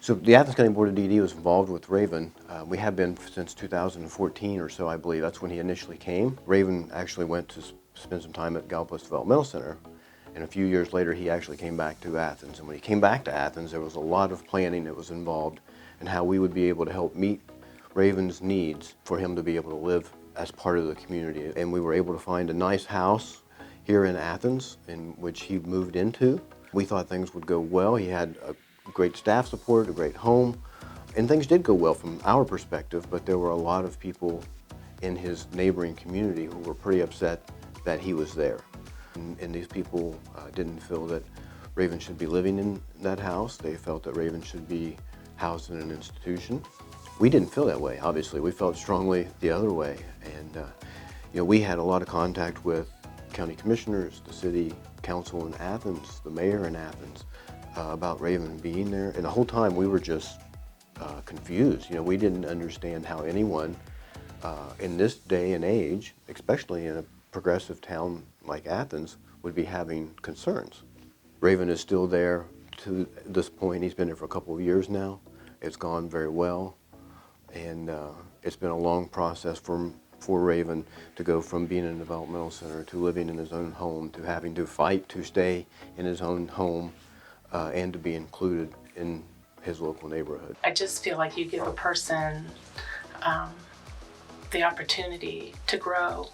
So the Athens County Board of DD was involved with Raven. We have been since 2014 or so, I believe. That's when he initially came. Raven actually went to spend some time at Galapagos Developmental Center, and a few years later he actually came back to Athens. And when he came back to Athens, there was a lot of planning that was involved in how we would be able to help meet Raven's needs for him to be able to live as part of the community. And we were able to find a nice house here in Athens in which he moved into. We thought things would go well. He had a great staff support, a great home, and things did go well from our perspective, but there were a lot of people in his neighboring community who were pretty upset that he was there. And these people didn't feel that Raven should be living in that house. They felt that Raven should be housed in an institution. We didn't feel that way, obviously. We felt strongly the other way. And we had a lot of contact with county commissioners, the city council in Athens, the mayor in Athens, about Raven being there. And the whole time we were just confused. We didn't understand how anyone in this day and age, especially in a progressive town like Athens, would be having concerns. Raven is still there to this point. He's been there for a couple of years now. It's gone very well. And it's been a long process for Raven to go from being in a developmental center to living in his own home, to having to fight to stay in his own home, and to be included in his local neighborhood. I just feel like you give a person the opportunity to grow,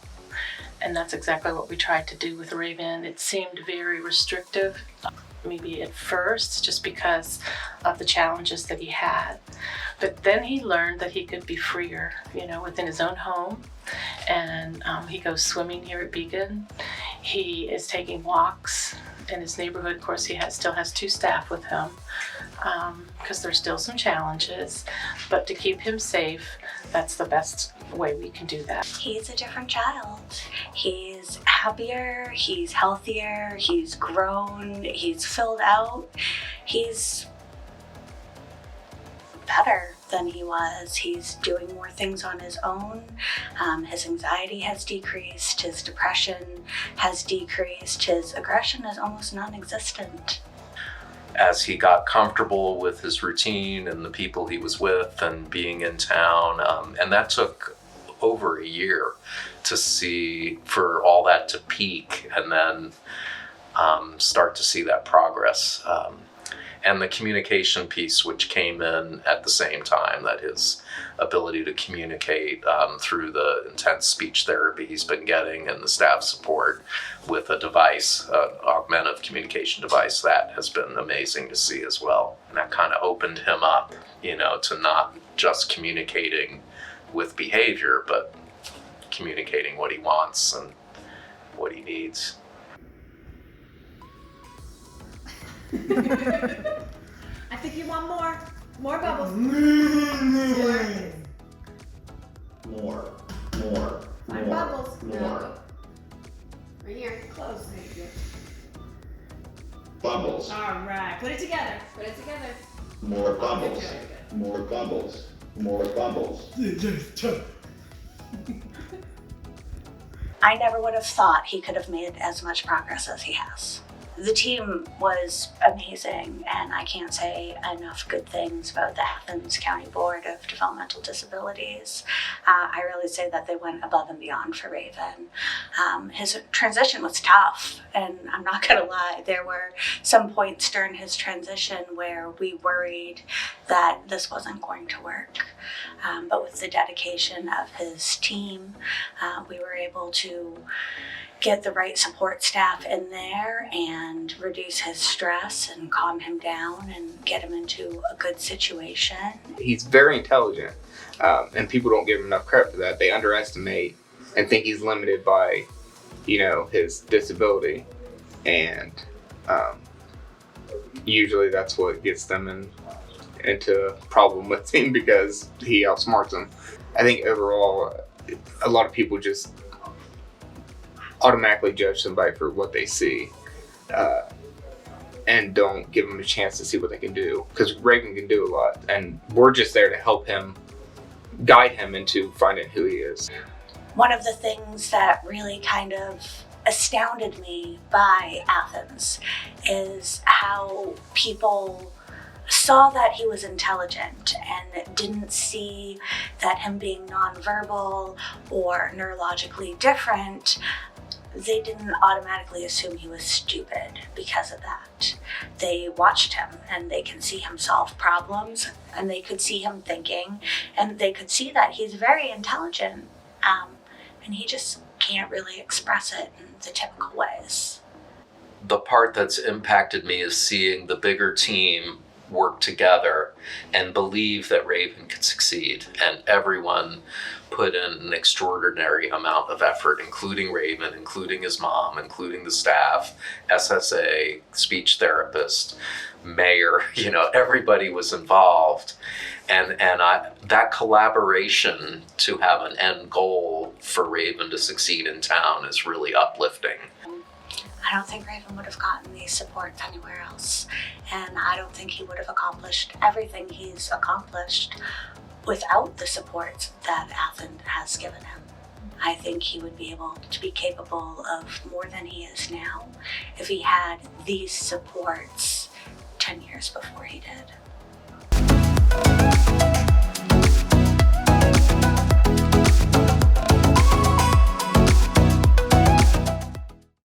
and that's exactly what we tried to do with Raven. It seemed very restrictive, maybe at first, just because of the challenges that he had. But then he learned that he could be freer, within his own home. And he goes swimming here at Beacon. He is taking walks in his neighborhood. Of course, he still has 2 staff with him because there's still some challenges. But to keep him safe, that's the best way we can do that. He's a different child. He's happier, he's healthier, he's grown, he's filled out. He's better than he was. He's doing more things on his own. His anxiety has decreased, his depression has decreased, his aggression is almost non-existent. As he got comfortable with his routine and the people he was with and being in town, and that took over a year to see, for all that to peak and then start to see that progress. And the communication piece, which came in at the same time, that his ability to communicate through the intense speech therapy he's been getting and the staff support with a device, augmented communication device, that has been amazing to see as well. And that kind of opened him up, to not just communicating with behavior, but communicating what he wants and what he needs. I think you want more bubbles. More. Find bubbles. More. Right here, close. Thank you. Bubbles. All right, put it together. More bubbles. More bubbles. More bubbles. I never would have thought he could have made as much progress as he has. The team was amazing, and I can't say enough good things about the Athens County Board of Developmental Disabilities. I really say that they went above and beyond for Raven. His transition was tough, and I'm not gonna lie, there were some points during his transition where we worried that this wasn't going to work. But with the dedication of his team, we were able to get the right support staff in there and reduce his stress and calm him down and get him into a good situation. He's very intelligent, and people don't give him enough credit for that. They underestimate and think he's limited by, his disability, and usually that's what gets them into a problem with him, because he outsmarts them. I think overall, a lot of people just automatically judge somebody for what they see, and don't give them a chance to see what they can do, because Raven can do a lot, and we're just there to help him, guide him into finding who he is. One of the things that really kind of astounded me by Athens is how people saw that he was intelligent and didn't see that him being nonverbal or neurologically different, they didn't automatically assume he was stupid because of that. They watched him and they can see him solve problems and they could see him thinking and they could see that he's very intelligent, and he just can't really express it in the typical ways. The part that's impacted me is seeing the bigger team work together and believe that Raven could succeed. And everyone put in an extraordinary amount of effort, including Raven, including his mom, including the staff, SSA, speech therapist, mayor, everybody was involved. And that collaboration to have an end goal for Raven to succeed in town is really uplifting. I don't think Raven would have gotten these supports anywhere else, and I don't think he would have accomplished everything he's accomplished without the support that Athens has given him. I think he would be able to be capable of more than he is now if he had these supports 10 years before he did.